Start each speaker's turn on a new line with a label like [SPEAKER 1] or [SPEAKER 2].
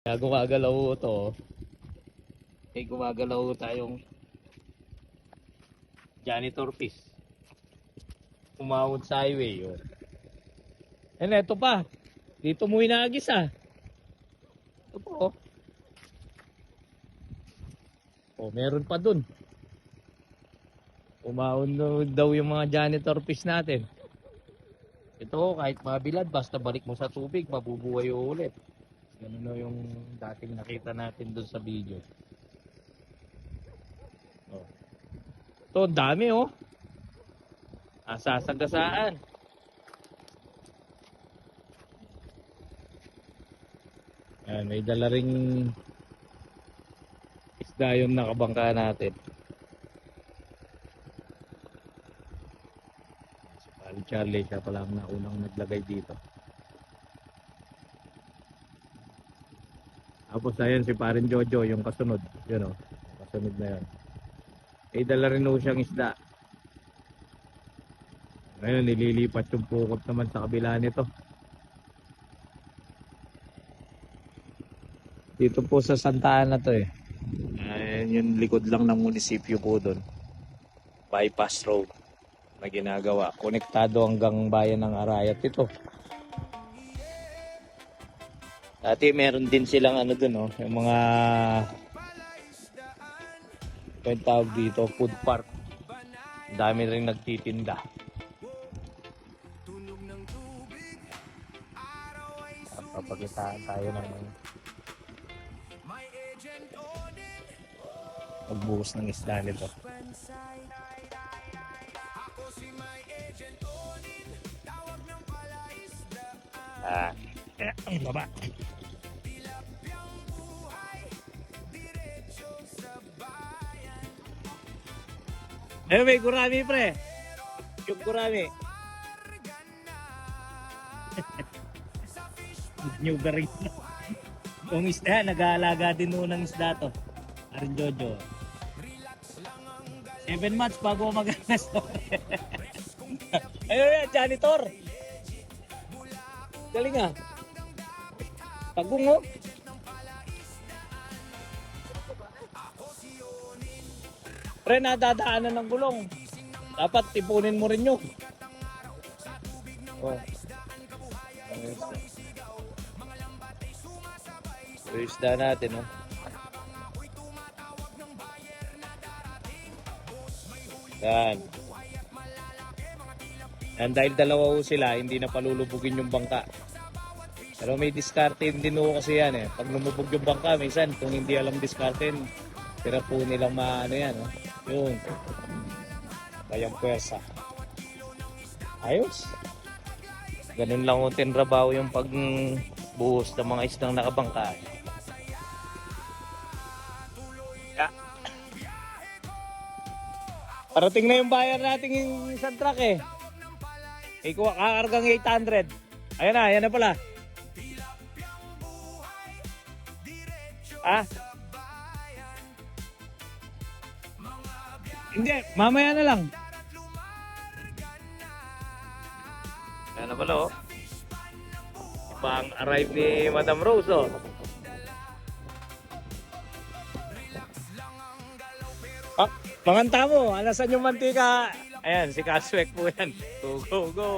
[SPEAKER 1] Kaya gumagalaw ito. Gumagalaw tayong janitor piece. Umawod sa highway. Oh. Ito pa. Dito mo inaagis ah. Ito po. Oh, meron pa dun. Umaunod daw yung mga janitor fish natin. Ito, kahit mabilad, basta balik mo sa tubig, mabubuhay ulit. Ganun na yung dating nakita natin dun sa video. Oh. Ito, dami oh. Sasagasaan. Ayan, may dala ring isda yung nakabangka natin. Si Charlie, siya pala ang naunang naglagay dito. Tapos ayan si Parin Jojo, yung kasunod. Yun o, kasunod na yun. May dala rin o siyang isda. Ngayon, nililipat yung pukot naman sa kabila nito. Dito po sa Santa Ana to eh. Ayan yung likod lang ng munisipyo po doon. Bypass road na ginagawa. Konektado hanggang bayan ng Arayat ito. Dati meron din silang ano doon oh, yung mga yung tawag dito, food park. Dami rin nagtitinda. Papakitaan tayo ng magbuhos ng isda nito. Ang baba. May gurami pre. Yung gurami. New garing. Yung isda, nag-aalaga din noon ng isda to. Arin Jojo. 7 months bago maganas to. Ayun yan, janitor. Galing ah. Tagong oh. Pre, nadadaanan ng gulong. Dapat tipunin mo rin yun. Oh. Isda natin oh. Yan. Yan, dahil dalawa ho sila, hindi na palulubugin yung bangka. Pero may diskarte din ho kasi yan eh. Pag lumubog yung bangka, minsan kung hindi alam diskarte, tira po nilang maano yan. Oh. Yun. Kayang pwersa. Ayos. Ganun lang ho tinrabaho yung pagbuhos ng mga isdang nakabangka. Parating na yung bayar natin yung isang truck eh. Kakargang 800. Ayan na pala. Hindi, mamaya na lang. Ayan na pala oh. Pang-arrive ni Madam Rose oh. Manganta mo, alasan yung mantika. Ayan, si Kaswek po yan. Go, go, go.